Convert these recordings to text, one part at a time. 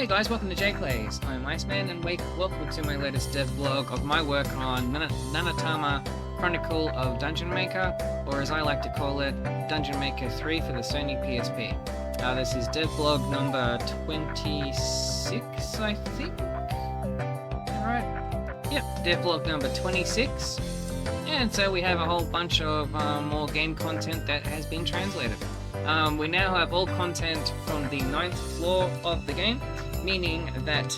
Hey guys, welcome to J-Plays. I'm Iceman and welcome to my latest devblog of my work on Nanatama Chronicle of Dungeon Maker, or as I like to call it, Dungeon Maker 3 for the Sony PSP. This is devblog number 26, I think? Alright? Yep, devblog number 26. And so we have a whole bunch of more game content that has been translated. We now have all content from the 9th floor of the game, meaning that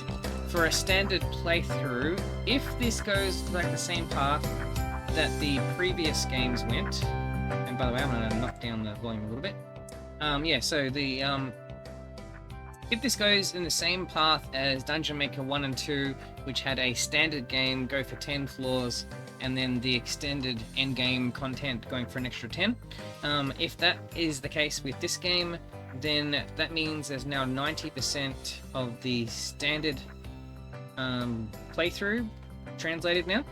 for a standard playthrough, if this goes like the same path that the previous games went, and by the way, I'm going to knock down the volume a little bit. If this goes in the same path as Dungeon Maker 1 and 2, which had a standard game go for 10 floors, and then the extended endgame content going for an extra 10. If that is the case with this game, then that means there's now 90% of the standard playthrough translated now.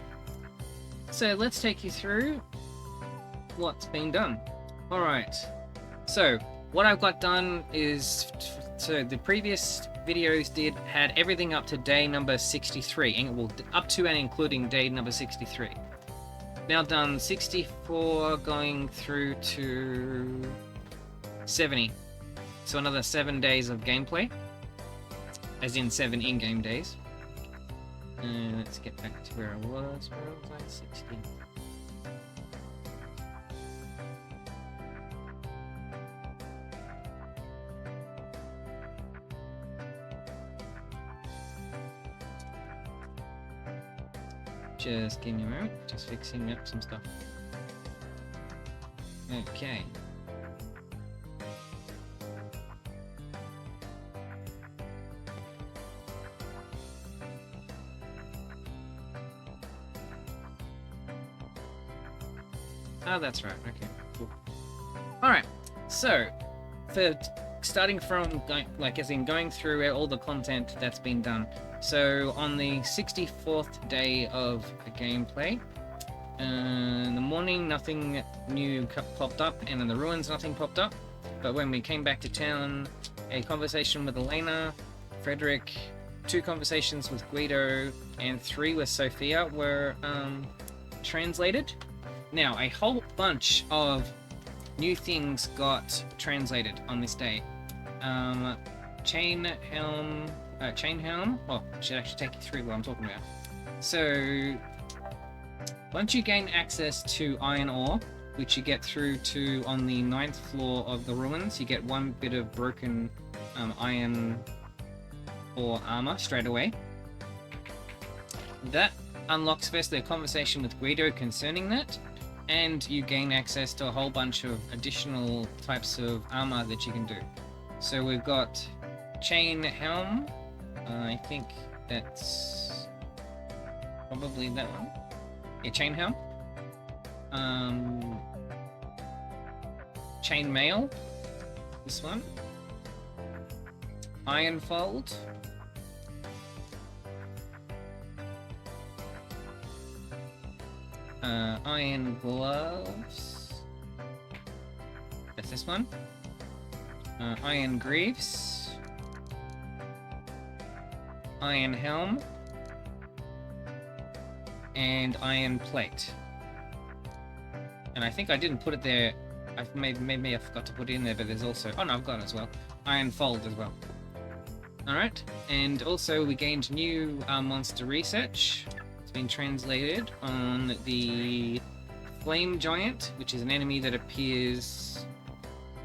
So let's take you through what's been done. Alright, so what I've got done is, so the previous videos had everything up to day number 63, and well, up to and including day number 63. Now done 64 going through to 70. So another 7 days of gameplay, as in 7 in-game days. Let's get back to where I was. Where was I? 60. Just give me a moment, just fixing up some stuff. Okay. Oh, that's right, okay, cool. Alright, so, for starting from, going through all the content that's been done. So on the 64th day of the gameplay, in the morning nothing new popped up, and in the ruins nothing popped up. But when we came back to town, a conversation with Elena, Frederick, 2 conversations with Guido, and 3 with Sophia were translated. Now, a whole bunch of new things got translated on this day. Chain Helm. Well, I should actually take you through what I'm talking about. So, once you gain access to iron ore, which you get through to on the 9th floor of the ruins, you get 1 bit of broken iron ore armor straight away. That unlocks firstly a conversation with Guido concerning that, and you gain access to a whole bunch of additional types of armor that you can do. So we've got Chain Helm. I think that's probably that one. Yeah, Chain Helm. Chain Mail. This one. Iron Fold. Iron Gloves. That's this one. Iron Greaves. Iron Helm, and Iron Plate. And I think I didn't put it there. Maybe I forgot to put it in there, but there's also... Oh no, I've got it as well. Iron Fold as well. Alright, and also we gained new monster research. It's been translated on the Flame Giant, which is an enemy that appears...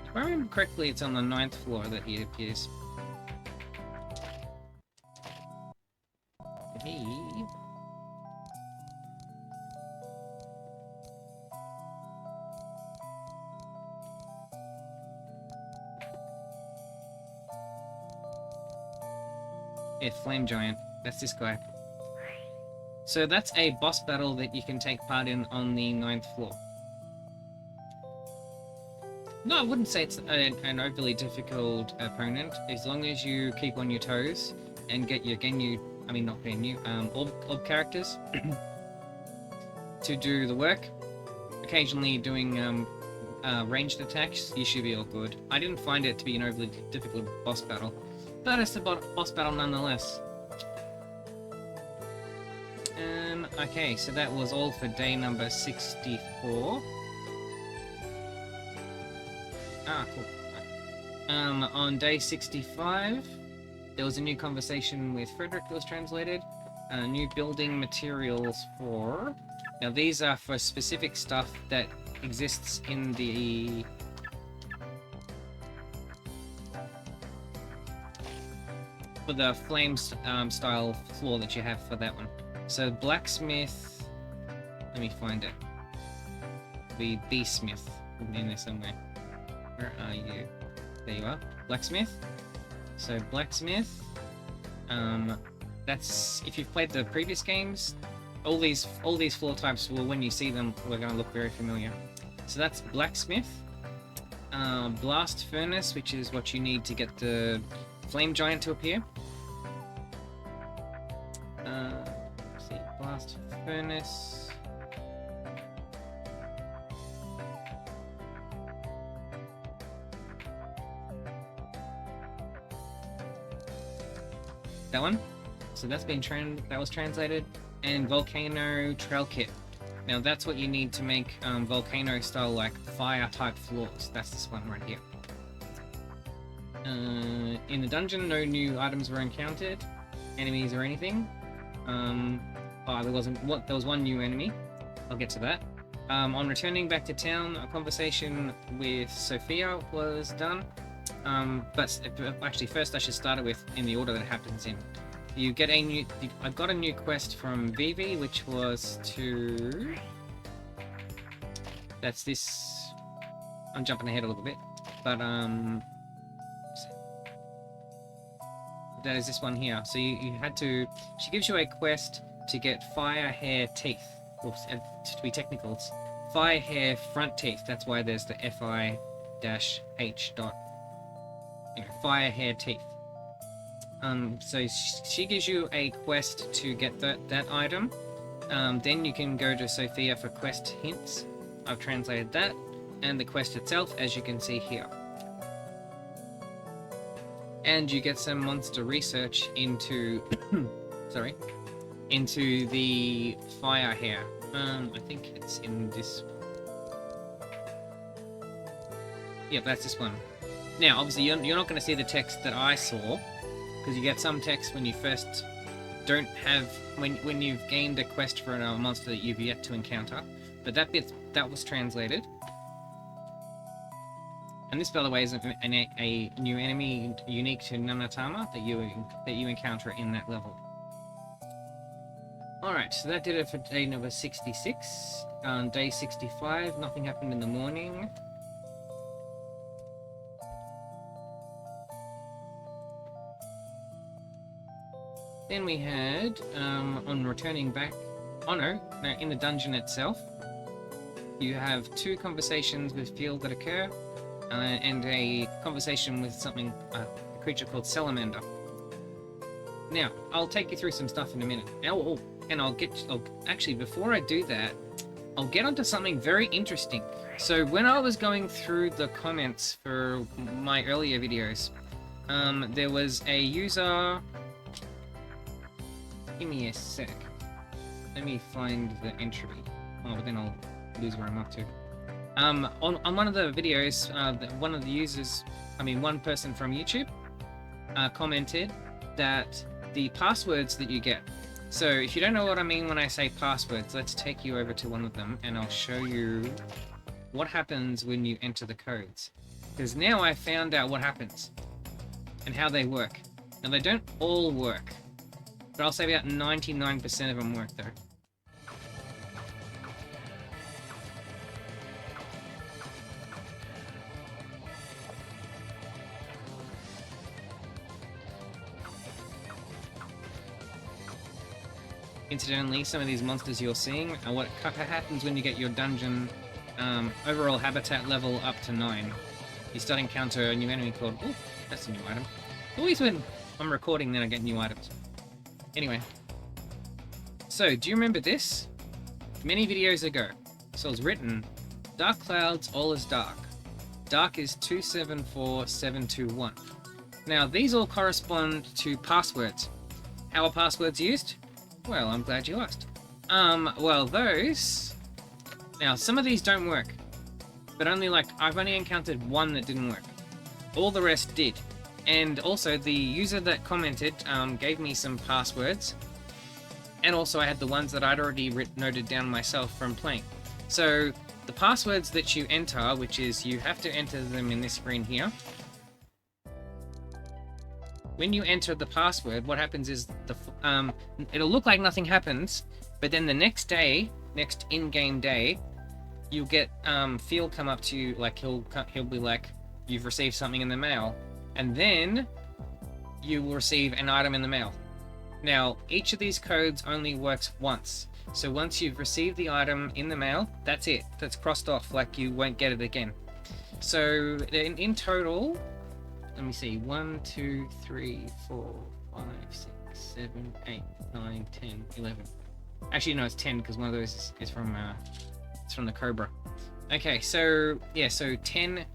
If I remember correctly, it's on the 9th floor that he appears. Yeah, Flame Giant. That's this guy. So that's a boss battle that you can take part in on the 9th floor. No, I wouldn't say it's an overly difficult opponent, as long as you keep on your toes and get your orb characters to do the work. Occasionally doing ranged attacks, you should be all good. I didn't find it to be an overly difficult boss battle. But it's a boss battle nonetheless. Okay, so that was all for day number 64. Ah, cool. On day 65, there was a new conversation with Frederick that was translated. New building materials for... Now these are for specific stuff that exists in the... for the flame style floor that you have for that one. So blacksmith... Let me find it. The B-smith in there somewhere. Where are you? There you are. Blacksmith. So blacksmith. That's if you've played the previous games. All these floor types will, when you see them, we're going to look very familiar. So that's blacksmith. Blast furnace, which is what you need to get the flame giant to appear. Let's see, blast furnace. That one. So that's been that was translated. And volcano trail kit. Now that's what you need to make volcano style, like fire type floors. That's this one right here. In the dungeon, no new items were encountered, enemies or anything. There was one new enemy. I'll get to that. On returning back to town, a conversation with Sophia was done. But actually, first I should start it with in the order that it happens in. You get a new... I got a new quest from Vivi, which was to... That's this... I'm jumping ahead a little bit, but that is this one here. So you had to... She gives you a quest to get fire hair teeth. Oops, to be technical, it's fire hair front teeth. That's why there's the FI-H dot... fire hair teeth. So she gives you a quest to get that item. Then you can go to Sophia for quest hints. I've translated that. And the quest itself, as you can see here. And you get some monster research into... sorry. Into the fire hair. I think it's in this... Yep, that's this one. Now, obviously, you're not going to see the text that I saw, because you get some text when you first don't have... When you've gained a quest for a monster that you've yet to encounter. But that bit, that was translated. And this, by the way, is a new enemy unique to Nanatama that you encounter in that level. Alright, so that did it for day number 66. On day 65, nothing happened in the morning. Then we had, on returning back... Oh no, in the dungeon itself, you have two conversations with Field that occur, and a conversation with a creature called Salamander. Now, I'll take you through some stuff in a minute. Actually, before I do that, I'll get onto something very interesting. So when I was going through the comments for my earlier videos, there was a user... Give me a sec. Let me find the entry. Oh, but then I'll lose where I'm up to. On one of the videos, one of the users, one person from YouTube, commented that the passwords that you get. So if you don't know what I mean when I say passwords, let's take you over to one of them and I'll show you what happens when you enter the codes. Because now I found out what happens and how they work. Now they don't all work. But I'll say about 99% of them work though. Incidentally, some of these monsters you're seeing are what happens when you get your dungeon overall habitat level up to 9. You start to encounter a new enemy called... Oh, that's a new item. Always when I'm recording then I get new items. Anyway, so do you remember this? Many videos ago, so it was written, dark clouds, all is dark. Dark is 274721. Now, these all correspond to passwords. How are passwords used? Well, I'm glad you asked. Well, those... Now, some of these don't work. But I've only encountered one that didn't work. All the rest did. And also, the user that commented gave me some passwords. And also, I had the ones that I'd already noted down myself from playing. So, the passwords that you enter, which is you have to enter them in this screen here. When you enter the password, what happens is it'll look like nothing happens, but then the next day, next in-game day, you'll get Phil come up to you, like he'll be like, you've received something in the mail, and then you will receive an item in the mail. Now, each of these codes only works once. So once you've received the item in the mail, that's it. That's crossed off, like you won't get it again. So in total, let me see, 1, 2, 3, 4, 5, 6, 7, 8, 9, 10, 11. Actually, no, it's 10 because one of those is from it's from the Cobra. Okay, so yeah, so 10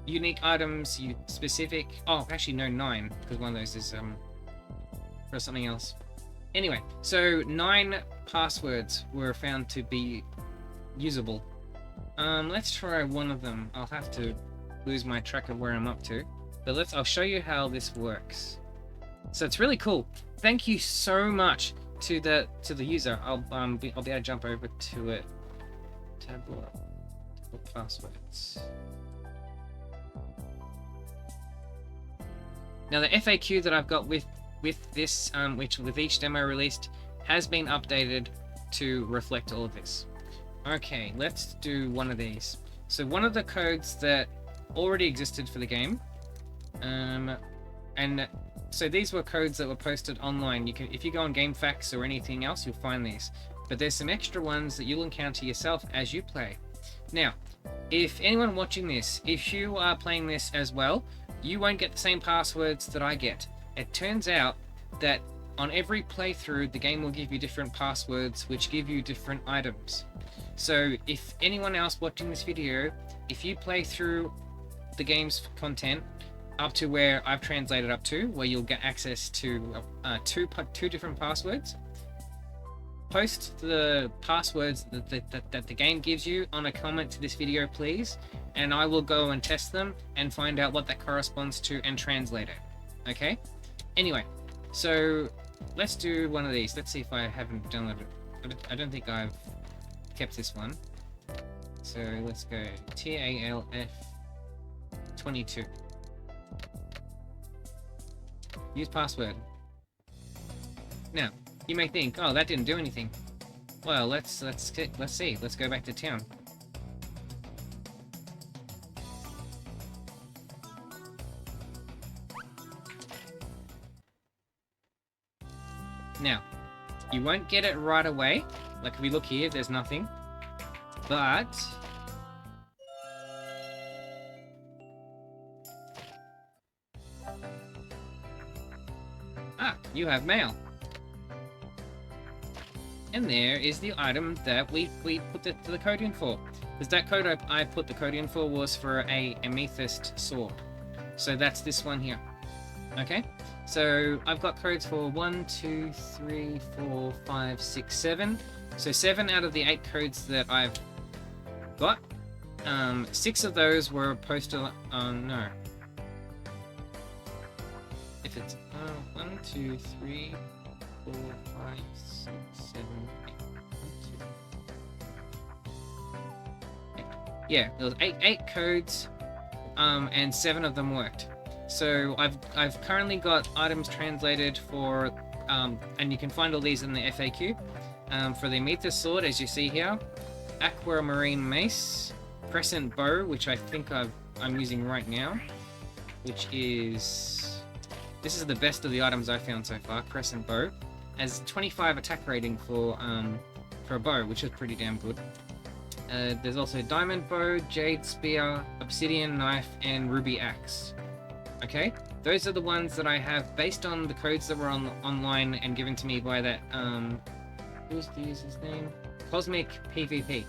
unique items, specific. Oh, actually, no, 9 because one of those is for something else. Anyway, so 9 passwords were found to be usable. Let's try one of them. I'll have to lose my track of where I'm up to, but I'll show you how this works. So it's really cool. Thank you so much to the user. I'll be able to jump over to it. Tablet passwords. Now the FAQ that I've got with this, which with each demo released, has been updated to reflect all of this. Okay, let's do one of these. So one of the codes that already existed for the game, and so these were codes that were posted online. If you go on GameFAQs or anything else, you'll find these. But there's some extra ones that you'll encounter yourself as you play. Now, if anyone watching this, if you are playing this as well, you won't get the same passwords that I get. It turns out that on every playthrough, the game will give you different passwords, which give you different items. So if anyone else watching this video, if you play through the game's content up to where I've translated up to, where you'll get access to two different passwords, post the passwords that the game gives you on a comment to this video, please, and I will go and test them and find out what that corresponds to and translate it. Okay? Anyway, so let's do one of these. Let's see if I haven't downloaded it. I don't think I've kept this one. So let's go TALF 22. Use password. Now, you may think, oh, that didn't do anything. Well, let's see. Let's go back to town. Now, you won't get it right away. Like if we look here, there's nothing. But you have mail. And there is the item that we put the code in for. Because that code I put the code in for was for a amethyst sword. So that's this one here. Okay? So I've got codes for 1, 2, 3, 4, 5, 6, 7. So 7 out of the 8 codes that I've got. 6 of those were posted on... no. If it's 1, 2, 3, 4, 5, 6, 7, 8. 1, 2. Yeah, there was 8 codes, and 7 of them worked. So I've currently got items translated for, and you can find all these in the FAQ. For the amethyst sword, as you see here, aquamarine mace, crescent bow, which I think I'm using right now, which is, this is the best of the items I've found so far. Crescent bow has 25 attack rating for a bow, which is pretty damn good. There's also diamond bow, jade spear, obsidian knife, and ruby axe. Okay, those are the ones that I have based on the codes that were online and given to me by that who's the user's name? Cosmic PvP.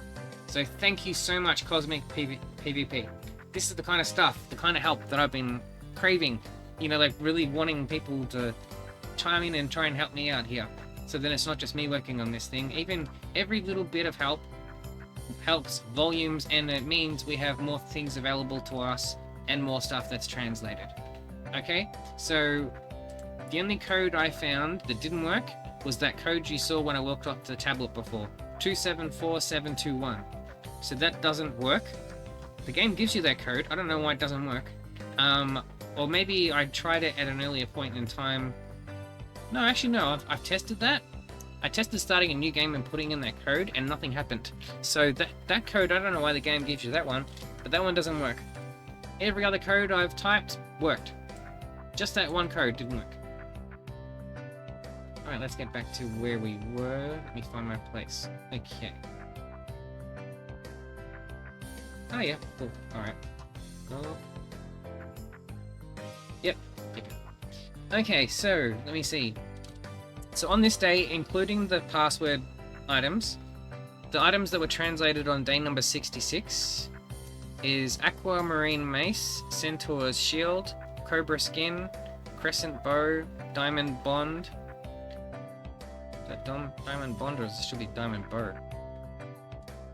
So thank you so much, Cosmic PvP. This is the kind of stuff, the kind of help that I've been craving, you know, like really wanting people to chime in and try and help me out here. So then it's not just me working on this thing. Even every little bit of help helps volumes, and it means we have more things available to us and more stuff that's translated. Okay, so the only code I found that didn't work was that code you saw when I walked off the tablet before, 274721. So that doesn't work. The game gives you that code. I don't know why it doesn't work. Or maybe I tried it at an earlier point in time. No, actually no, I've tested that. I tested starting a new game and putting in that code, and nothing happened. So that code, I don't know why the game gives you that one, but that one doesn't work. Every other code I've typed worked. Just that one code didn't work. Alright, let's get back to where we were. Let me find my place. Okay. Oh yeah, cool. Alright. Oh. Yep. Okay, so, let me see. So on this day, including the password items, the items that were translated on day number 66 is Aquamarine Mace, Centaur's Shield, Cobra Skin, Crescent Bow, Diamond Bond. Is that Diamond Bond, or it should be Diamond Bow?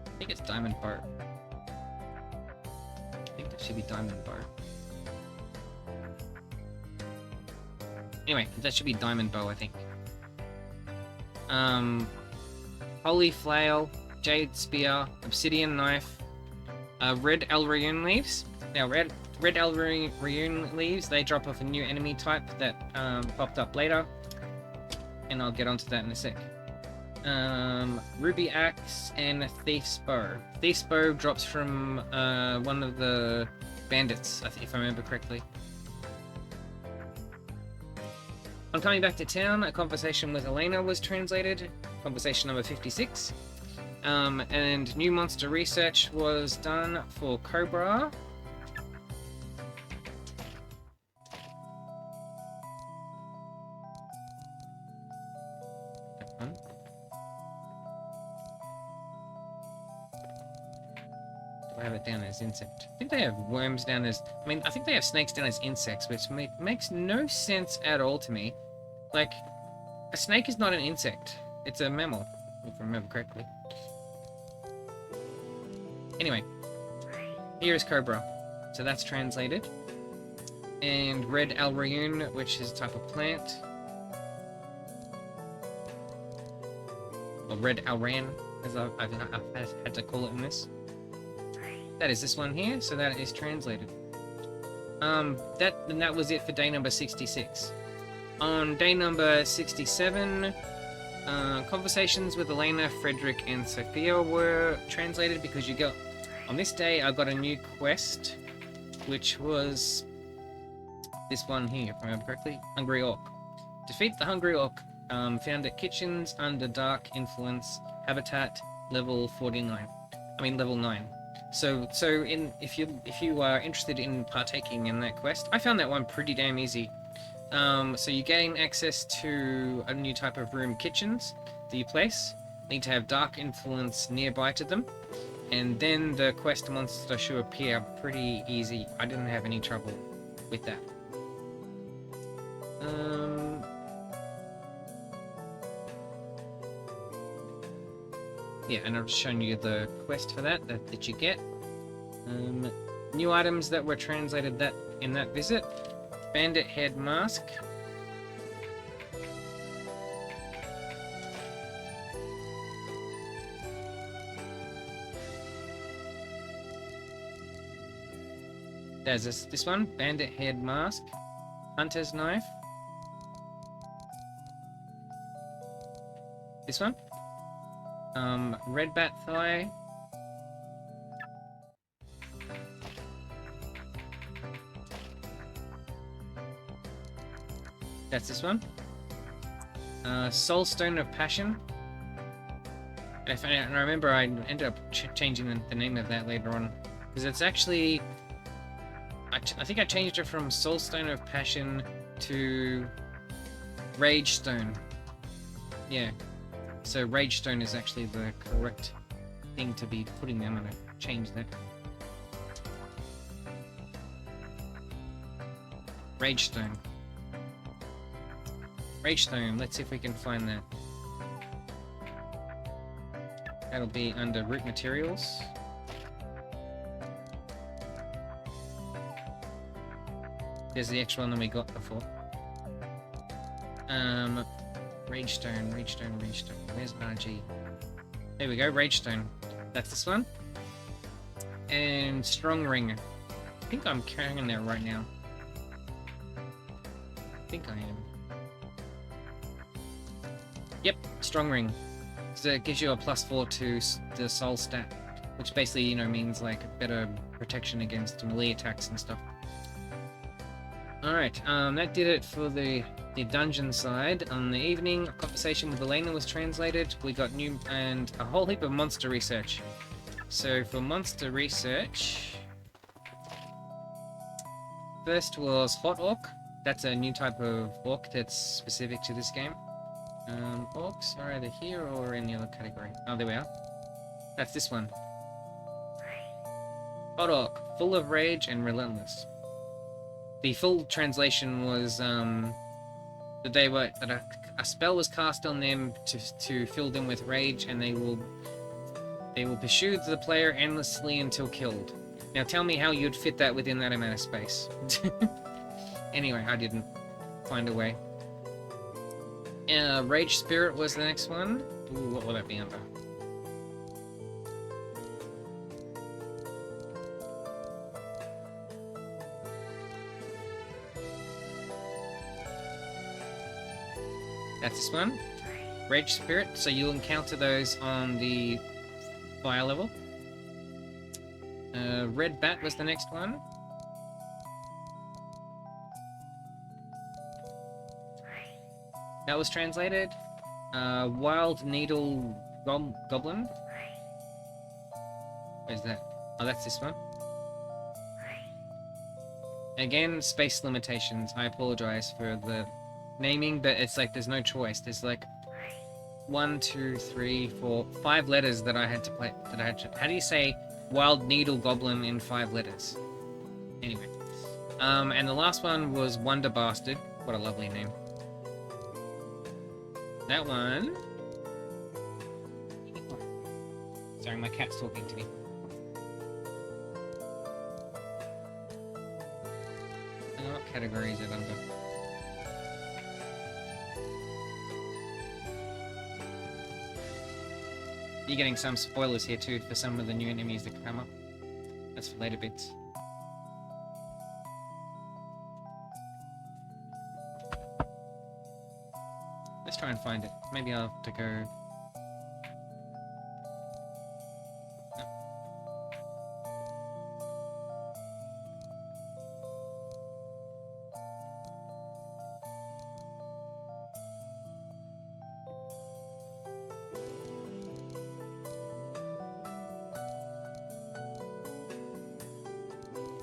I think it's Diamond Bow. I think it should be Diamond Bow. Anyway, that should be Diamond Bow, I think. Holy Flail, Jade Spear, Obsidian Knife, Red Elryun Leaves. Now, Red Elryun Leaves, they drop off a new enemy type that popped up later, and I'll get onto that in a sec. Ruby Axe and Thief's Bow. Thief's Bow drops from one of the bandits, if I remember correctly. On coming back to town, a conversation with Elena was translated, conversation number 56. And new monster research was done for Cobra. Do I have it down as insect? I think they have worms down as... I mean, I think they have snakes down as insects, which makes no sense at all to me. Like, a snake is not an insect. It's a mammal, if I remember correctly. Anyway, here is Cobra. So that's translated. And Red Elryun, which is a type of plant. Or Red Elran, as I've had to call it in this. That is this one here, so that is translated. That was it for day number 66. On day number 67, conversations with Elena, Frederick, and Sophia were translated because you got... On this day, I got a new quest, which was this one here, if I remember correctly. Hungry Orc. Defeat the Hungry Orc, found at Kitchens under Dark Influence, Habitat, level 49. I mean, level 9. So if you are interested in partaking in that quest, I found that one pretty damn easy. So you gain access to a new type of room, Kitchens, that you place. Need to have Dark Influence nearby to them, and then the quest monster should appear pretty easy. I didn't have any trouble with that. Yeah, and I've shown you the quest for that you get. New items that were translated in that visit. Bandit Head Mask. There's this one, Bandit Head Mask. Hunter's Knife. This one. Red Bat Thigh. That's this one. Soul Stone of Passion. And I remember I ended up changing the name of that later on, because it's actually... I think I changed it from Soul Stone of Passion to Rage Stone. Yeah. So Rage Stone is actually the correct thing to be putting them. I'm gonna change that. Rage Stone. Rage Stone, let's see if we can find that. That'll be under root materials. There's the extra one that we got before. Rage Stone, Rage Stone, Rage Stone. Where's RG? There we go, Rage Stone. That's this one. And Strong Ring. I think I'm carrying that right now. I think I am. Yep, Strong Ring. So it gives you a +4 to the soul stat, which basically, you know, means like better protection against melee attacks and stuff. Alright, that did it for the dungeon side. On the evening, a conversation with Elena was translated. We got new and a whole heap of monster research. So for monster research, first was Hot Orc. That's a new type of orc that's specific to this game. Orcs are either here or in the other category. Oh, there we are. That's this one. Hot Orc, full of rage and relentless. The full translation was that they were a spell was cast on them to fill them with rage, and they will pursue the player endlessly until killed. Now tell me how you'd fit that within that amount of space. Anyway, I didn't find a way. Rage Spirit was the next one. Ooh, what will that be under? That's this one. Rage Spirit, so you'll encounter those on the fire level. Red Bat was the next one. That was translated. Wild Needle Goblin. Where's that? Oh, that's this one. Again, space limitations. I apologize for the naming, but it's like there's no choice. There's like 1, 2, 3, 4, 5 letters that I had to play. How do you say Wild Needle Goblin in 5 letters? Anyway. And the last one was Wonder Bastard. What a lovely name. That one... Sorry, my cat's talking to me. What category is it under? You're getting some spoilers here too for some of the new enemies that come up. That's for later bits. Let's try and find it. Maybe I'll have to go...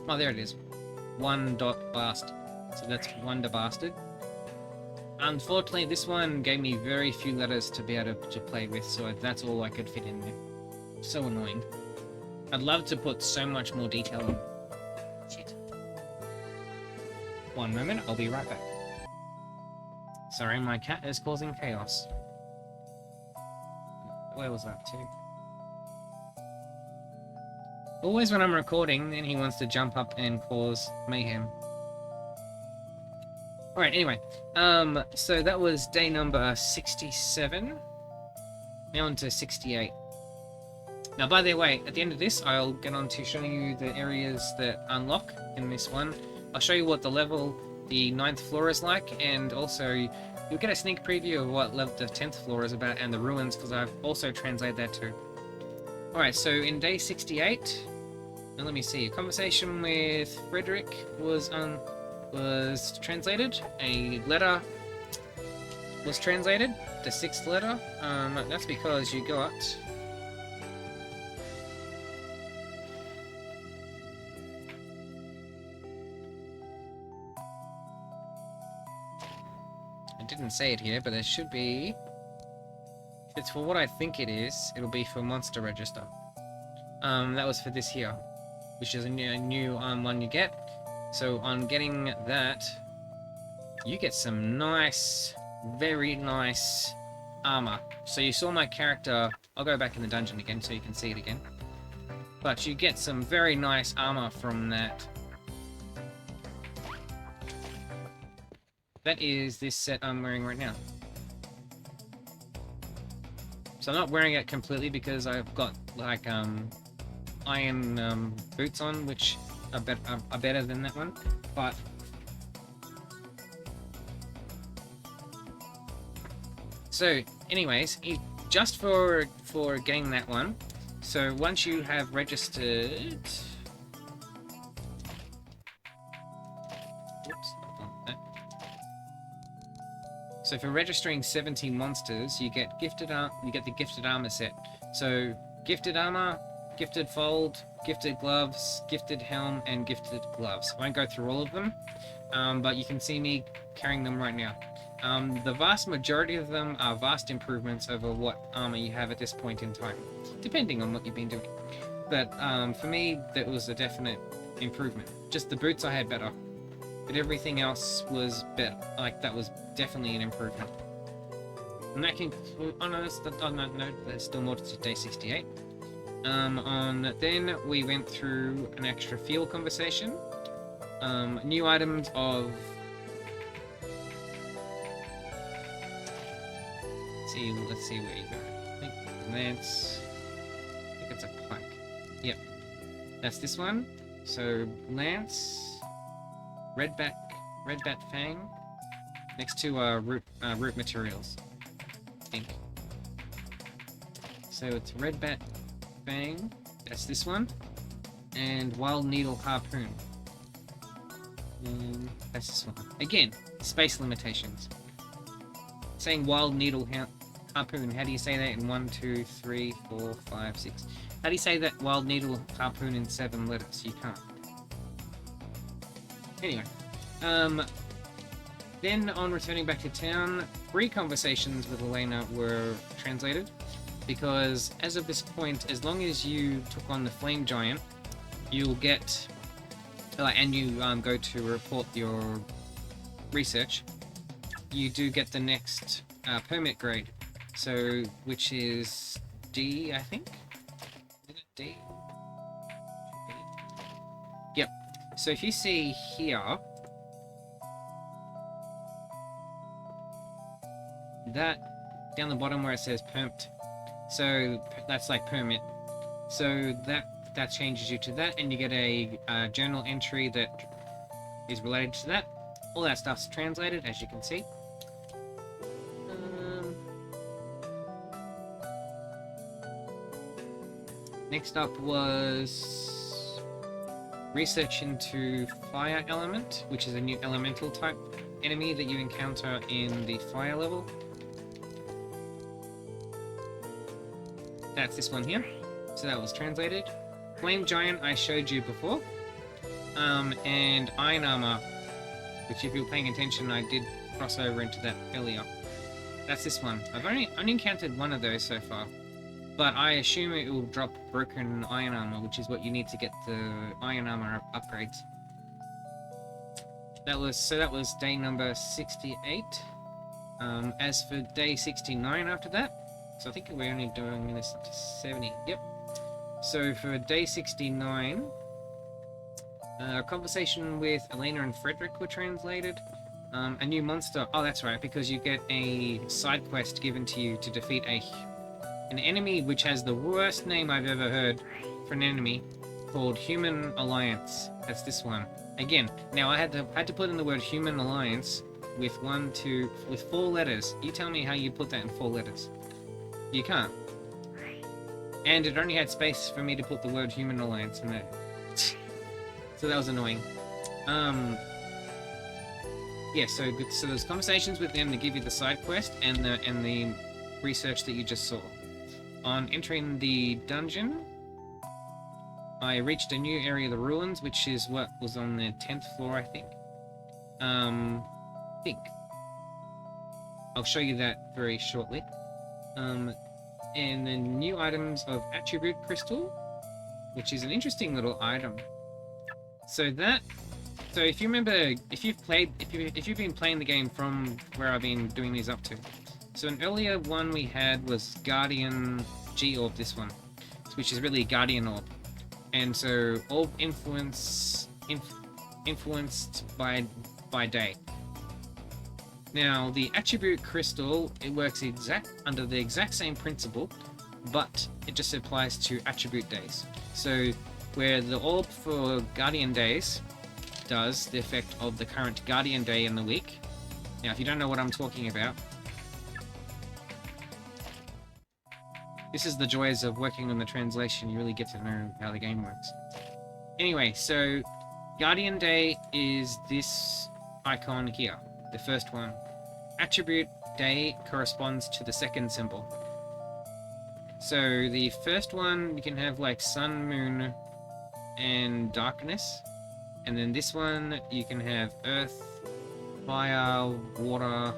Oh, there it is. One.bast. So that's Wonder Bastard. Unfortunately, this one gave me very few letters to be able to play with, so that's all I could fit in there. So annoying. I'd love to put so much more detail in. Shit. One moment, I'll be right back. Sorry, my cat is causing chaos. Where was that too? Always when I'm recording, then he wants to jump up and cause mayhem. Alright, anyway. So that was day number 67. Now on to 68. Now, by the way, at the end of this, I'll get on to showing you the areas that unlock in this one. I'll show you what the level, the 9th floor is like, and also you'll get a sneak preview of what level the 10th floor is about, and the ruins, because I've also translated that too. Alright, so in day 68, now let me see, a conversation with Frederick was translated, a letter was translated, the 6th letter, that's because you got... I didn't say it here, but there should be... If it's for what I think it is, it'll be for Monster Register. That was for this here, which is a new one you get. So on getting that, you get some nice, very nice armor. So you saw my character. I'll go back in the dungeon again so you can see it again. But you get some very nice armor from that. That is this set I'm wearing right now. So I'm not wearing it completely because I've got like iron boots on, which are better than that one. But so, anyways, just for getting that one. So once you have registered. Oops. So for registering 70 monsters, you get the gifted armor set. So gifted armor, gifted fold, gifted gloves, gifted helm, and gifted gloves. I won't go through all of them, but you can see me carrying them right now. The vast majority of them are vast improvements over what armor you have at this point in time, depending on what you've been doing. But for me, that was a definite improvement. Just the boots I had better. But everything else was better. Like, that was definitely an improvement. And that can... Oh no, there's still more to day 68. Then we went through an extra field conversation. New items of... Let's see where you go. I think Lance... I think it's a pike. Yep. That's this one. So, Lance... Red Bat Fang, next to root materials, I think. So it's Red Bat Fang, that's this one, and Wild Needle Harpoon. That's this one. Again, space limitations. Saying Wild Needle Harpoon, how do you say that in 1, 2, 3, 4, 5, 6? How do you say that Wild Needle Harpoon in 7 letters? You can't. Anyway, then on returning back to town, 3 conversations with Elena were translated, because as of this point, as long as you took on the Flame Giant, you'll get, and you go to report your research, you do get the next permit grade, so which is D, I think? Is it D? Yep. So if you see here, that down the bottom where it says permt, so that's like permit. So that changes you to that, and you get a journal entry that is related to that. All that stuff's translated, as you can see. Next up was research into Fire Element, which is a new elemental type enemy that you encounter in the fire level. That's this one here. So that was translated. Flame Giant I showed you before. And Iron Armor, which if you were paying attention, I did cross over into that earlier. That's this one. I've only encountered one of those so far. But I assume it will drop Broken Iron Armor, which is what you need to get the Iron Armor upgrades. That was day number 68. As for day 69 after that, so I think we're only doing this up to 70. Yep. So for day 69, a conversation with Elena and Frederick were translated. A new monster. Oh, that's right, because you get a side quest given to you to defeat an enemy which has the worst name I've ever heard for an enemy, called Human Alliance. That's this one. Again, now I had to put in the word Human Alliance with 4 letters. You tell me how you put that in 4 letters. You can't. And it only had space for me to put the word Human Alliance in there. So that was annoying. Yeah, so there's conversations with them to give you the side quest and the research that you just saw. On entering the dungeon, I reached a new area of the ruins, which is what was on the 10th floor, I think. I'll show you that very shortly. And the new items of Attribute Crystal, which is an interesting little item. So that So if you remember, if you've been playing the game from where I've been doing these up to, so an earlier one we had was Guardian G Orb, this one, which is really Guardian Orb, and so orb influenced by day. Now the attribute crystal, it works under the exact same principle, but it just applies to attribute days. So where the orb for Guardian days does the effect of the current Guardian day in the week. Now, if you don't know what I'm talking about, this is the joys of working on the translation. You really get to know how the game works. Anyway, so Guardian Day is this icon here, the first one. Attribute Day corresponds to the second symbol. So the first one, you can have like sun, moon, and darkness. And then this one, you can have earth, fire, water,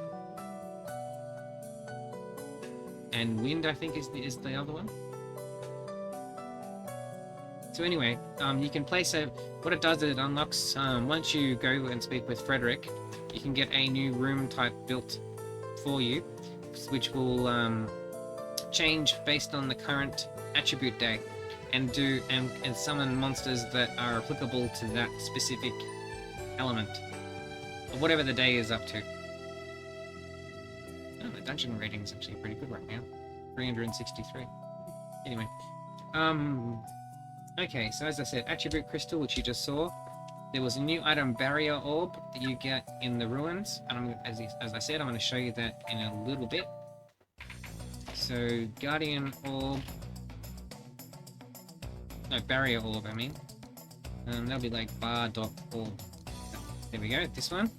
and wind, I think is the other one. So anyway, you can place what it does is it unlocks, once you go and speak with Frederick, you can get a new room type built for you, which will change based on the current attribute day, and summon monsters that are applicable to that specific element, or whatever the day is up to. Oh, the dungeon rating is actually pretty good right now. 363. Anyway. Okay, so as I said, Attribute Crystal, which you just saw. There was a new item, Barrier Orb, that you get in the ruins. And as I said, I'm going to show you that in a little bit. So, Guardian Orb... No, Barrier Orb, I mean. That'll be like bar.orb. There we go, this one.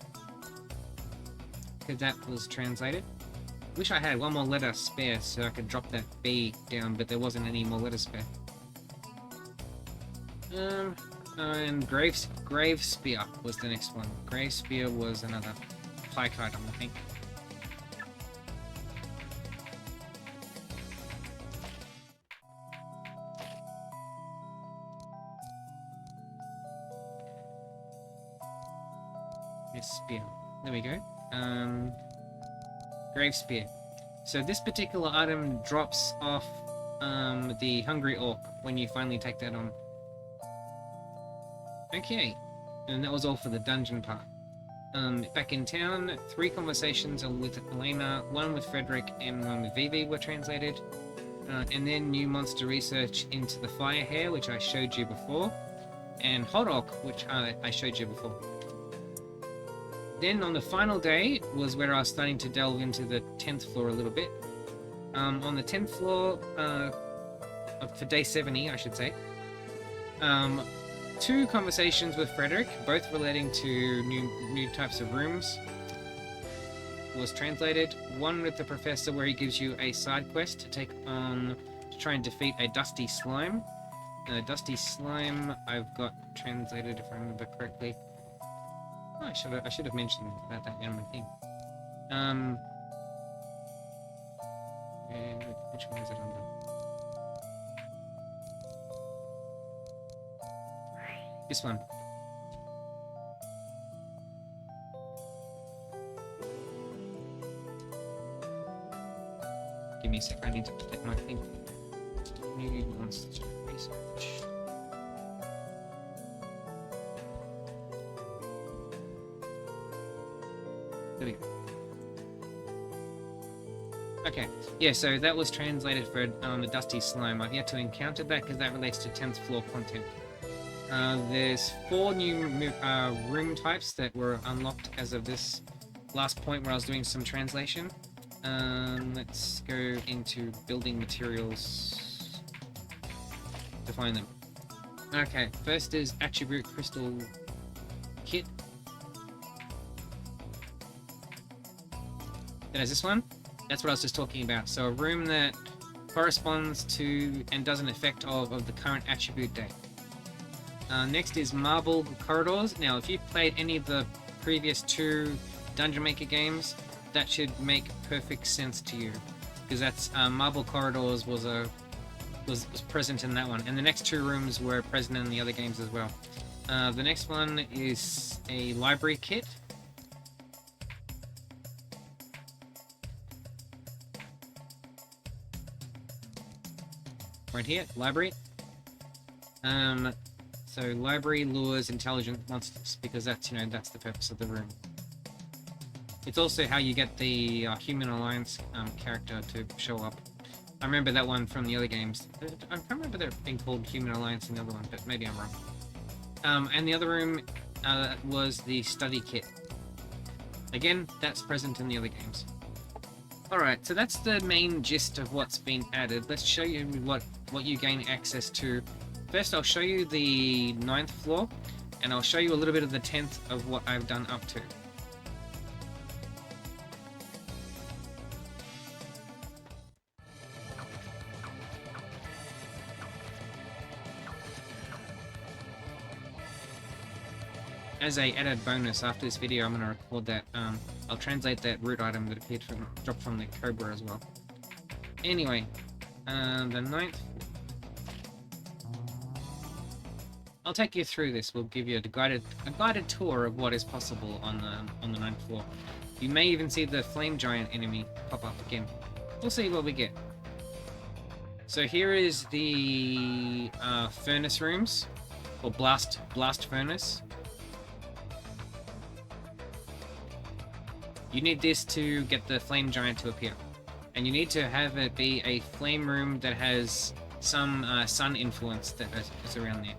Because that was translated. Wish I had one more letter spare so I could drop that B down, but there wasn't any more letters spare. And Grave Spear was the next one. Grave Spear was another pike item, I think. Yes, spear. There we go. Grave Spear. So this particular item drops off the Hungry Orc when you finally take that on. Okay, and that was all for the dungeon part. Back in town, 3 conversations with Elena, 1 with Frederick, and 1 with Vivi were translated. And then new monster research into the Fire Hare, which I showed you before, and Hodok, which I showed you before. Then on the final day was where I was starting to delve into the 10th floor a little bit. On the 10th floor, for day 70, I should say, 2 conversations with Frederick, both relating to new types of rooms, was translated. 1 with the professor where he gives you a side quest to try and defeat a Dusty Slime. Dusty Slime I've got translated, if I remember correctly. Oh, I should have mentioned about that in my thing. Which one is it under? This one. Give me a sec, I need to get my thing. New monster research. There we go. Okay, yeah, so that was translated for the Dusty Slime. I've yet to encounter that because that relates to 10th floor content. There's 4 new room types that were unlocked as of this last point where I was doing some translation. Let's go into building materials to find them. Okay, first is Attribute Crystal Kit. That is this one. That's what I was just talking about. So a room that corresponds to and does an effect of the current attribute day. Next is Marble Corridors. Now, if you've played any of the previous 2 Dungeon Maker games, that should make perfect sense to you, because that's Marble Corridors was present in that one, and the next 2 rooms were present in the other games as well. The next one is a library kit. Right here, library. So library lures intelligent monsters, because that's, you know, that's the purpose of the room. It's also how you get the Human Alliance character to show up. I remember that one from the other games. I can't remember there being called Human Alliance in the other one, but maybe I'm wrong. And the other room was the study kit. Again, that's present in the other games. Alright, so that's the main gist of what's been added. Let's show you what you gain access to. First, I'll show you the 9th floor, and I'll show you a little bit of the 10th of what I've done up to. As a added bonus, after this video, I'm going to record that. I'll translate that root item that appeared dropped from the Cobra as well. Anyway, the 9th. I'll take you through this. We'll give you a guided tour of what is possible on the 9th floor. You may even see the flame giant enemy pop up again. We'll see what we get. So here is the furnace rooms, or blast furnace. You need this to get the flame giant to appear. And you need to have it be a flame room that has some sun influence that is around there.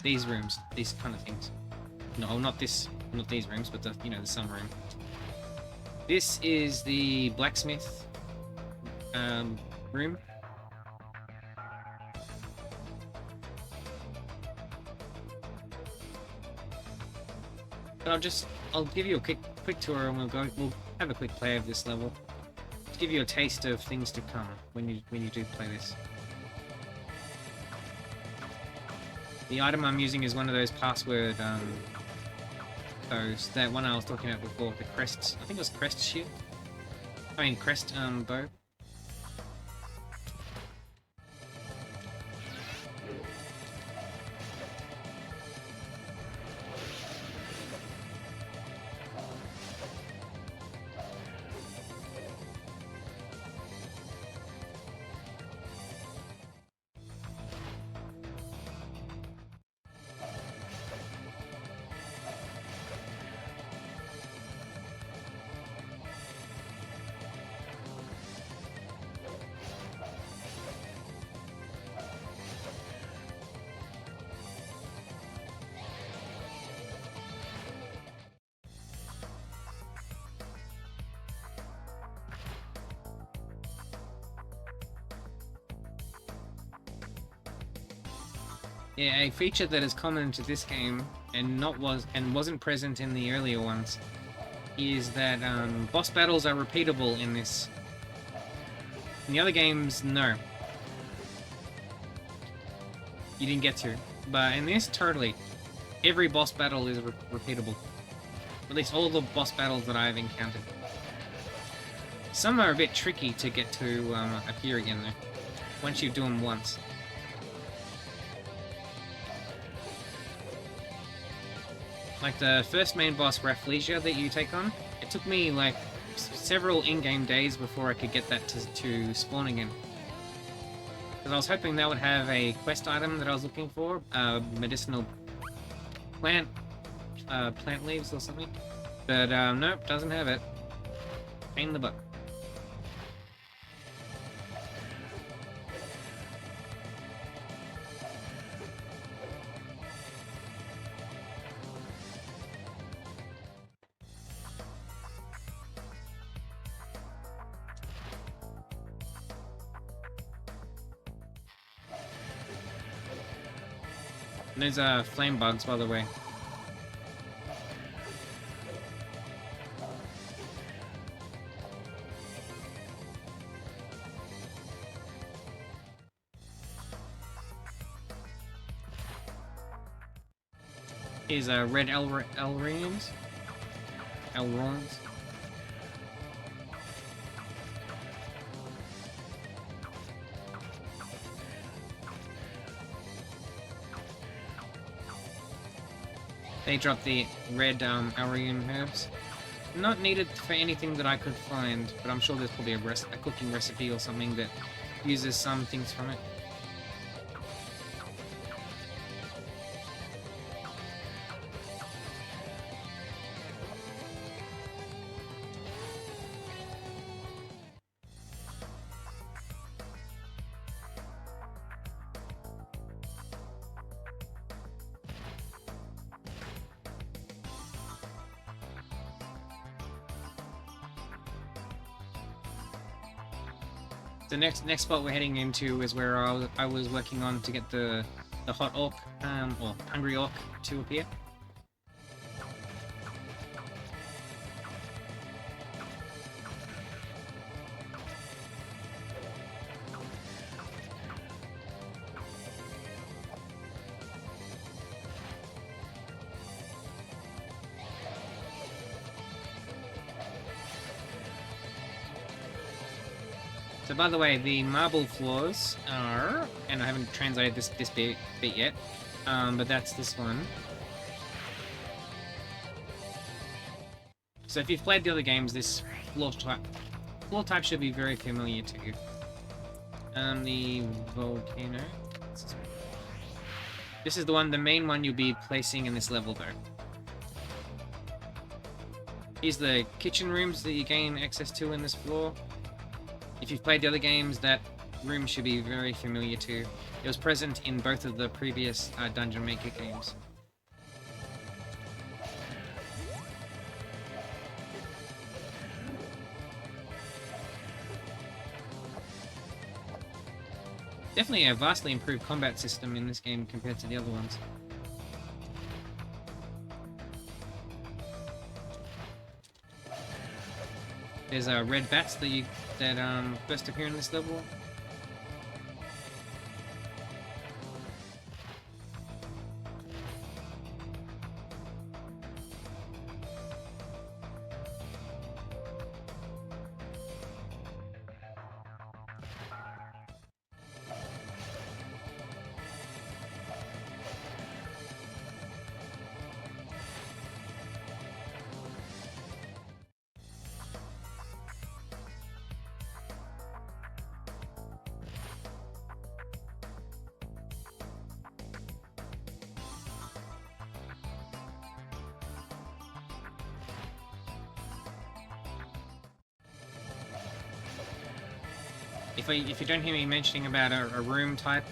These rooms, these kind of things. No, not these rooms, but the sun room. This is the blacksmith room. But I'll give you a quick tour, and we'll have a quick play of this level to give you a taste of things to come when you do play this. The item I'm using is one of those password bows, that one I was talking about before, the crest. I think it was crest shield. I mean crest bow. Yeah, a feature that is common to this game and wasn't present in the earlier ones is that boss battles are repeatable in this. In the other games, no. You didn't get to. But in this, totally. Every boss battle is repeatable. At least all the boss battles that I've encountered. Some are a bit tricky to get to appear again, though. Once you do them once. Like the first main boss, Rafflesia, that you take on, it took me like several in-game days before I could get that to spawn again. Because I was hoping that would have a quest item that I was looking for, medicinal plant leaves or something. But nope, doesn't have it. Pain in the butt. And there's flame bugs, by the way. Here's red Elrons. They drop the red Arian herbs. Not needed for anything that I could find, but I'm sure there's probably a cooking recipe or something that uses some things from it. The next spot we're heading into is where I was working on to get the hot orc, or hungry orc to appear. So by the way, the marble floors are, and I haven't translated this bit yet, but that's this one. So if you've played the other games, this floor type should be very familiar to you. The volcano. This is the main one you'll be placing in this level though. Here's the kitchen rooms that you gain access to in this floor. If you've played the other games, that room should be very familiar too. It was present in both of the previous Dungeon Maker games. Definitely a vastly improved combat system in this game compared to the other ones. There's red bats that first appear in this level. If you don't hear me mentioning about a room type,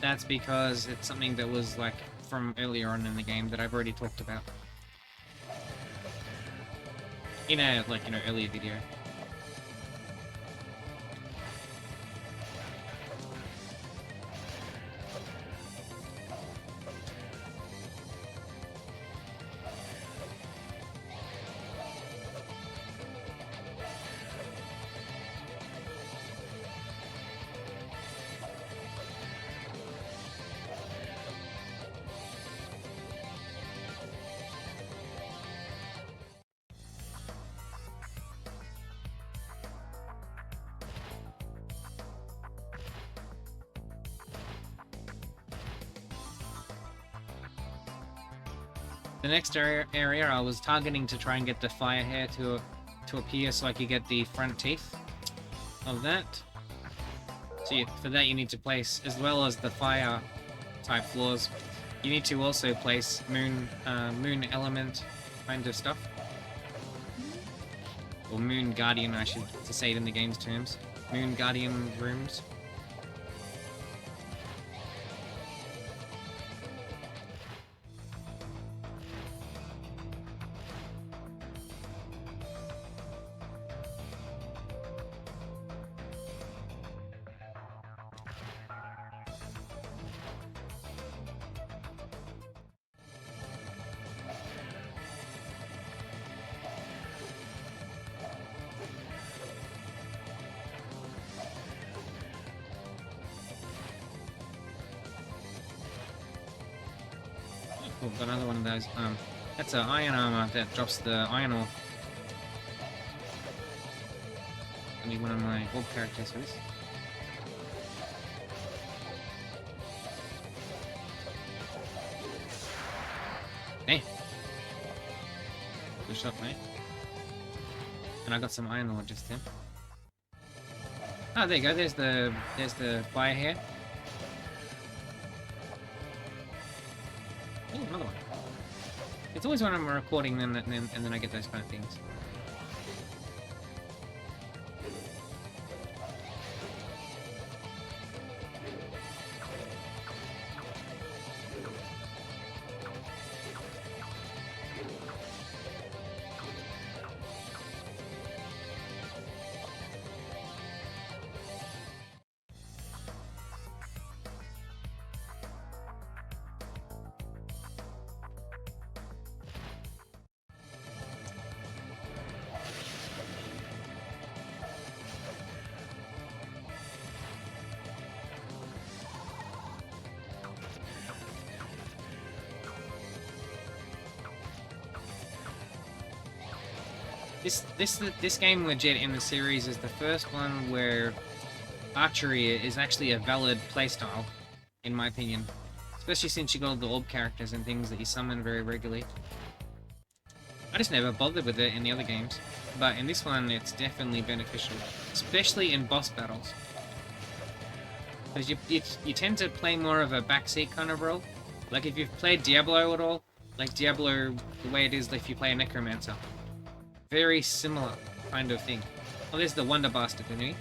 that's because it's something that was like from earlier on in the game that I've already talked about in a earlier video. The next area I was targeting to try and get the fire hair to appear so I could get the front teeth of that. So for that you need to place, as well as the fire type floors, you need to also place moon element kind of stuff. Or moon guardian, I should to say it in the game's terms. Moon guardian rooms. Oh, got another one of those. That's an iron armor that drops the iron ore. I need one of my orb characters for this. Hey, Good shot, mate. And I got some iron ore just then. Oh, there you go. There's the fire here. Oh, another one. It's always when I'm recording and then I get those kind of things. This game legit in the series is the first one where archery is actually a valid playstyle, in my opinion. Especially since you got all the orb characters and things that you summon very regularly. I just never bothered with it in the other games, but in this one it's definitely beneficial, especially in boss battles. Because you tend to play more of a backseat kind of role. Like if you've played Diablo at all, like Diablo, the way it is if you play a Necromancer. Very similar kind of thing. Oh, there's the Wonder Bastard enemy.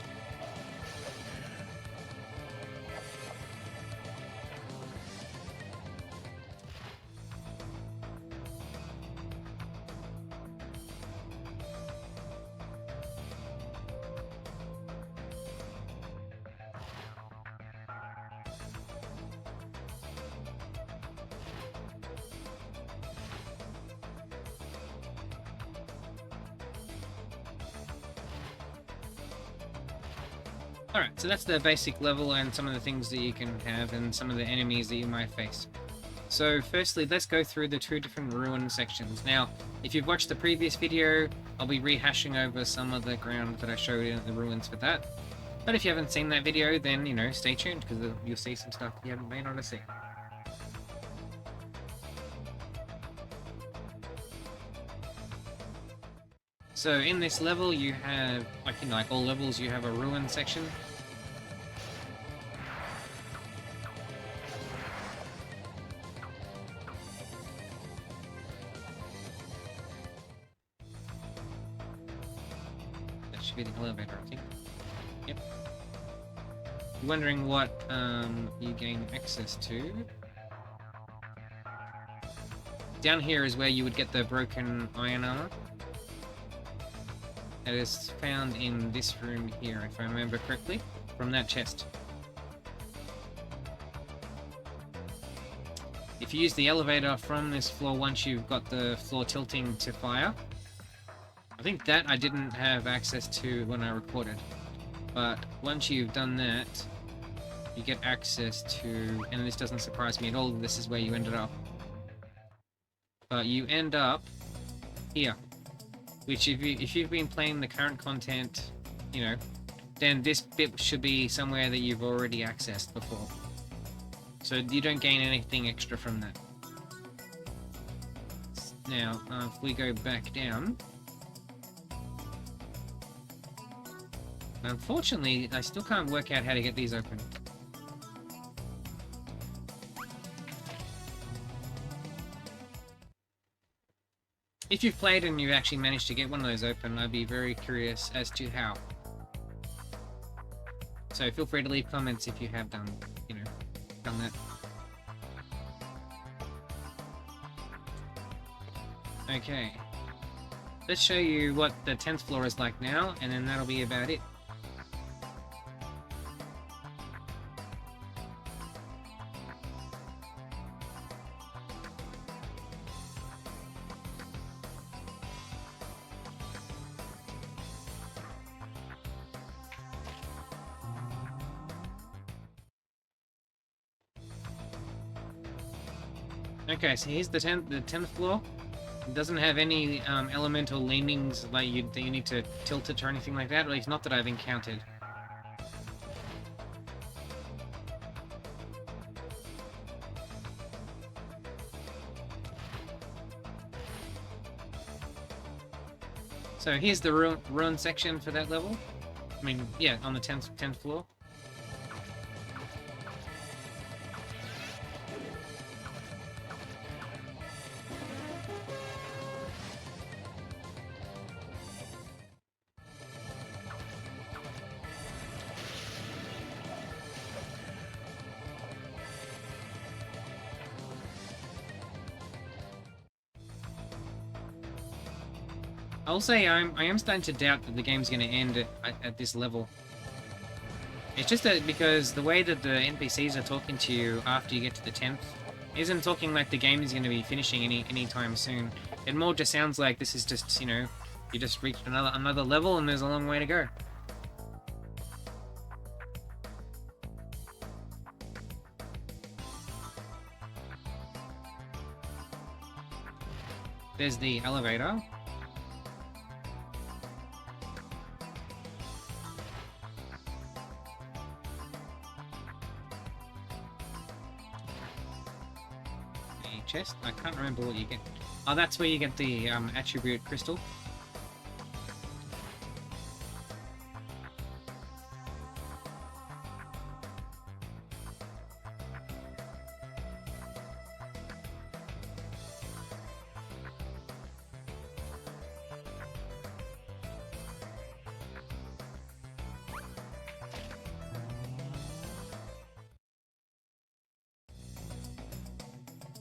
Alright, so that's the basic level and some of the things that you can have and some of the enemies that you might face. So firstly, let's go through the two different ruin sections. Now, if you've watched the previous video, I'll be rehashing over some of the ground that I showed in the ruins for that. But if you haven't seen that video, then, you know, stay tuned, because you'll see some stuff you may not have seen. So in this level, you have, like in like all levels, you have a ruin section. That should be the elevator, I think. Yep. You're wondering what you gain access to. Down here is where you would get the broken iron armor. It is found in this room here, if I remember correctly, from that chest. If you use the elevator from this floor once you've got the floor tilting to fire, I think that I didn't have access to when I recorded, but once you've done that, you get access to, and this doesn't surprise me at all, this is where you ended up. But you end up here. Which, if you've been playing the current content, you know, then this bit should be somewhere that you've already accessed before. So you don't gain anything extra from that. Now, if we go back down... Unfortunately, I still can't work out how to get these open. If you've played and you've actually managed to get one of those open, I'd be very curious as to how. So feel free to leave comments if you have done, you know, done that. Okay. Let's show you what the 10th floor is like now, and then that'll be about it. Okay, so here's the 10th floor. It doesn't have any elemental leanings that you need to tilt it or anything like that, at least not that I've encountered. So here's the ruin section for that level. I mean, yeah, on the 10th floor. I'll say I am starting to doubt that the game's going to end at this level. It's just that because the way that the NPCs are talking to you after you get to the 10th isn't talking like the game is going to be finishing anytime soon. It more just sounds like this is just, you know, you just reached another level and there's a long way to go. There's the elevator. Chest. I can't remember what you get. Oh, that's where you get the attribute crystal.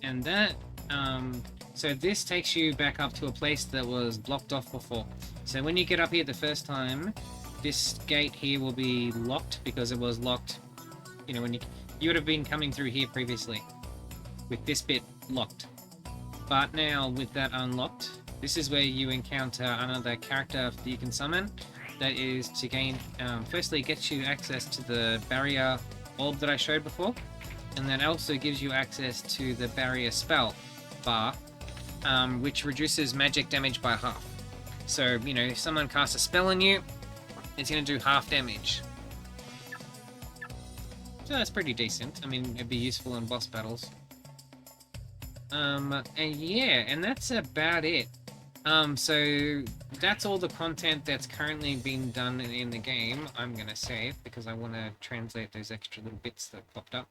And that, so this takes you back up to a place that was blocked off before. So when you get up here the first time, this gate here will be locked because it was locked, you know, when you would have been coming through here previously with this bit locked. But now with that unlocked, this is where you encounter another character that you can summon. That is to gain, firstly it gets you access to the barrier orb that I showed before. And that also gives you access to the barrier spell bar, which reduces magic damage by half. So, you know, if someone casts a spell on you, it's going to do half damage. So that's pretty decent. I mean, it'd be useful in boss battles. And yeah, and that's about it. So that's all the content that's currently being done in the game. I'm going to save because I want to translate those extra little bits that popped up.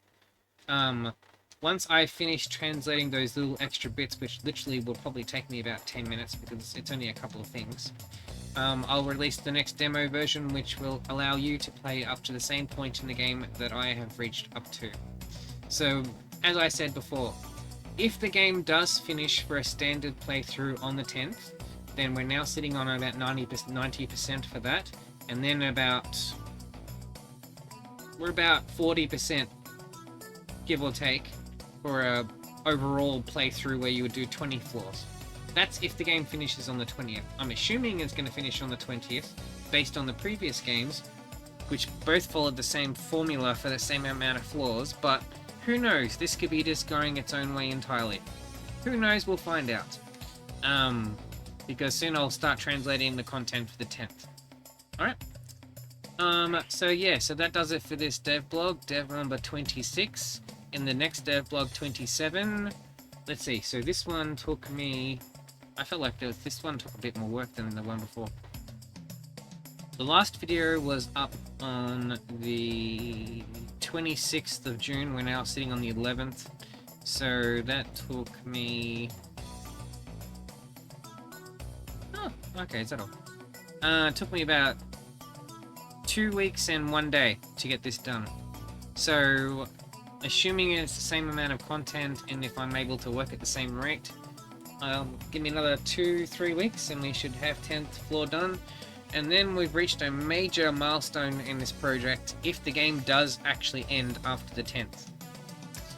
Once I finish translating those little extra bits, which literally will probably take me about 10 minutes because it's only a couple of things, I'll release the next demo version, which will allow you to play up to the same point in the game that I have reached up to. So, as I said before, if the game does finish for a standard playthrough on the 10th, then we're now sitting on about 90% for that, and then we're about 40%, give or take, for a overall playthrough where you would do 20 floors. That's if the game finishes on the 20th. I'm assuming it's going to finish on the 20th, based on the previous games, which both followed the same formula for the same amount of floors, but who knows? This could be just going its own way entirely. Who knows? We'll find out. Because soon I'll start translating the content for the 10th. Alright? So yeah, so that does it for this devblog, dev number 26. In the next devblog 27, let's see, so this one took me, I felt like this one took a bit more work than the one before. The last video was up on the 26th of June, we're now sitting on the 11th, so that took me, oh, okay, is that all? It took me about 2 weeks and 1 day to get this done. So, assuming it's the same amount of content and if I'm able to work at the same rate, give me another 2-3 weeks and we should have 10th floor done. And then we've reached a major milestone in this project if the game does actually end after the 10th.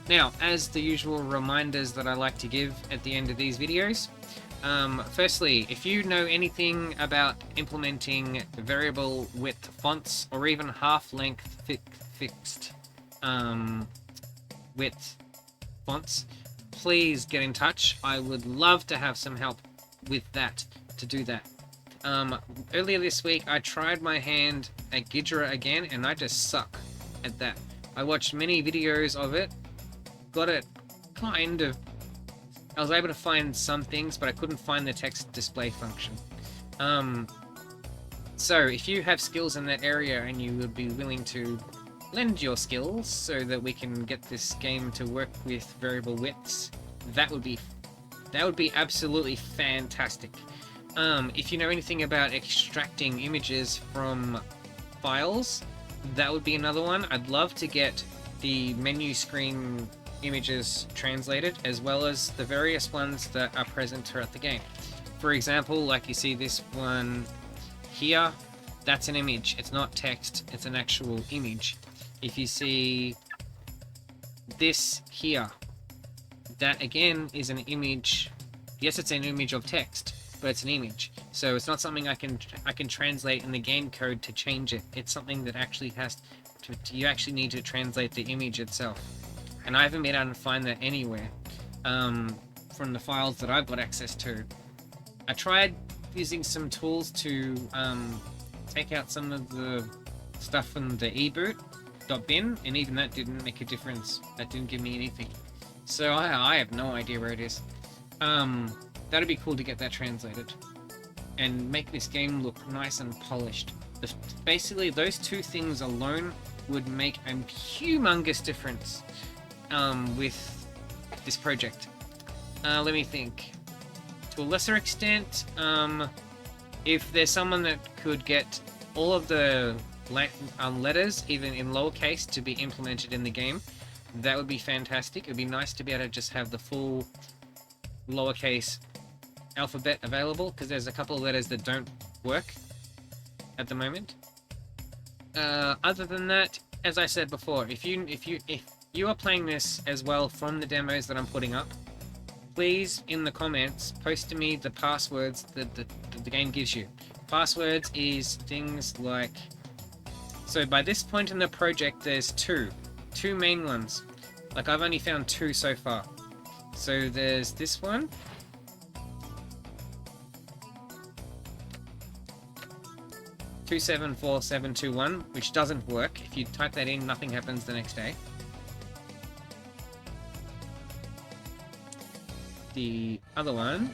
Now, as the usual reminders that I like to give at the end of these videos, firstly, if you know anything about implementing variable width fonts or even half-length fixed width fonts, please get in touch. I would love to have some help with that, to do that. Earlier this week, I tried my hand at Ghidra again, and I just suck at that. I watched many videos of it, got it kind of... I was able to find some things, but I couldn't find the text display function. So if you have skills in that area and you would be willing to lend your skills so that we can get this game to work with variable widths, that would be absolutely fantastic. If you know anything about extracting images from files, that would be another one. I'd love to get the menu screen images translated, as well as the various ones that are present throughout the game. For example, like you see this one here, that's an image. It's not text, it's an actual image. If you see this here, that again is an image. Yes, it's an image of text, but it's an image. So it's not something I can translate in the game code to change it. It's something that actually has to, you actually need to translate the image itself. And I haven't been able to find that anywhere from the files that I've got access to. I tried using some tools to take out some of the stuff from the eboot.bin, and even that didn't make a difference. That didn't give me anything. So I have no idea where it is. That'd be cool to get that translated and make this game look nice and polished. Basically, those two things alone would make a humongous difference with this project. Let me think. To a lesser extent, if there's someone that could get all of the letters, even in lowercase, to be implemented in the game, that would be fantastic. It would be nice to be able to just have the full lowercase alphabet available, because there's a couple of letters that don't work at the moment. Other than that, as I said before, if you are playing this as well from the demos that I'm putting up, please in the comments post to me the passwords that the game gives you. Passwords is things like, so by this point in the project there's two main ones. Like, I've only found two so far. So there's this one. "274721", which doesn't work. If you type that in, nothing happens the next day. The other one,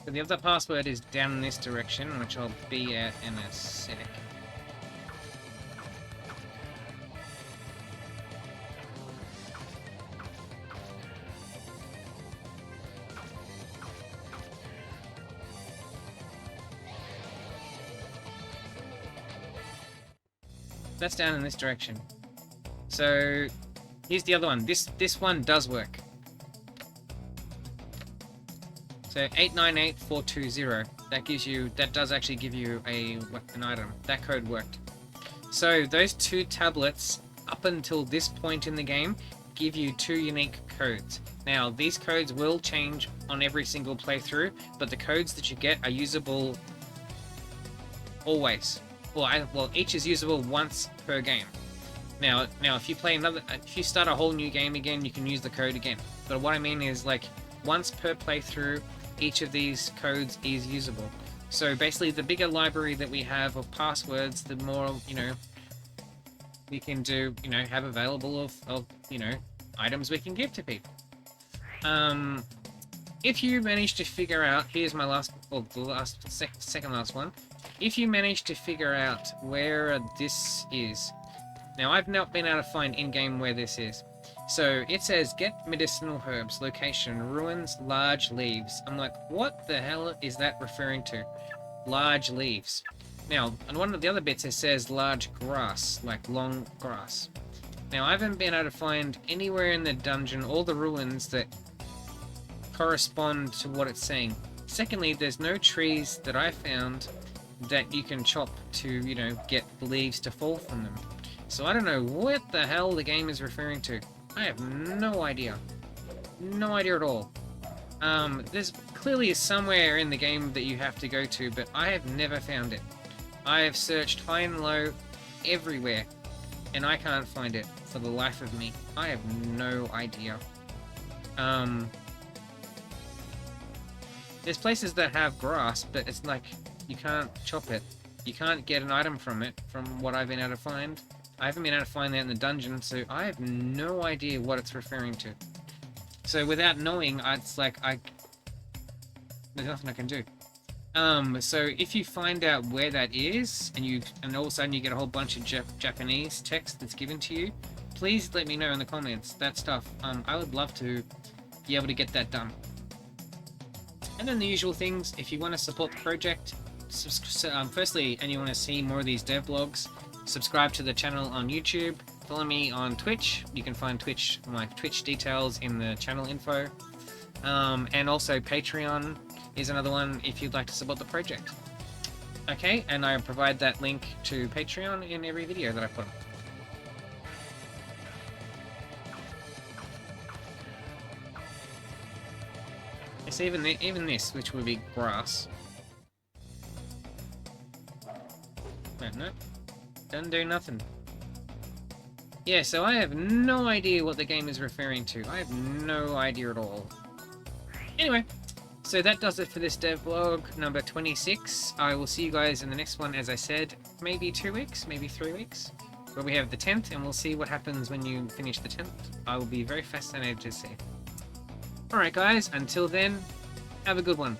so the other password is down in this direction, which I'll be at in a sec. That's down in this direction. So here's the other one. This one does work. So 898420. That does actually give you an item. That code worked. So those two tablets, up until this point in the game, give you two unique codes. Now, these codes will change on every single playthrough, but the codes that you get are usable always. Well, each is usable once per game. Now, if you start a whole new game again, you can use the code again. But what I mean is, like, once per playthrough, each of these codes is usable. So basically, the bigger library that we have of passwords, the more, we can have available of items we can give to people. if you manage to figure out, here's my last, or the last, second last one. If you manage to figure out where this is, now I've not been able to find in-game where this is. So it says, get medicinal herbs, location, ruins, large leaves. I'm like, what the hell is that referring to? Large leaves. Now, on one of the other bits it says large grass, like long grass. Now, I haven't been able to find anywhere in the dungeon all the ruins that correspond to what it's saying. Secondly, there's no trees that I found that you can chop to, you know, get the leaves to fall from them. So I don't know what the hell the game is referring to. I have no idea. No idea at all. There's clearly somewhere in the game that you have to go to, but I have never found it. I have searched high and low everywhere, and I can't find it for the life of me. I have no idea. There's places that have grass, but it's like, you can't chop it. You can't get an item from it, from what I've been able to find. I haven't been able to find that in the dungeon, so I have no idea what it's referring to. So without knowing, it's like, there's nothing I can do. So if you find out where that is, and all of a sudden you get a whole bunch of Japanese text that's given to you, please let me know in the comments, that stuff. I would love to be able to get that done. And then the usual things, if you want to support the project, firstly, and you want to see more of these devlogs, subscribe to the channel on YouTube, follow me on Twitch. You can find my Twitch details in the channel info. And also Patreon is another one if you'd like to support the project. Okay, and I provide that link to Patreon in every video that I put up. It's even this, which would be grass. No, doesn't do nothing. Yeah, so I have no idea what the game is referring to. I have no idea at all. Anyway, so that does it for this devlog number 26. I will see you guys in the next one, as I said, maybe 2 weeks, maybe 3 weeks, where we have the 10th, and we'll see what happens when you finish the 10th. I will be very fascinated to see. Alright guys, until then, have a good one.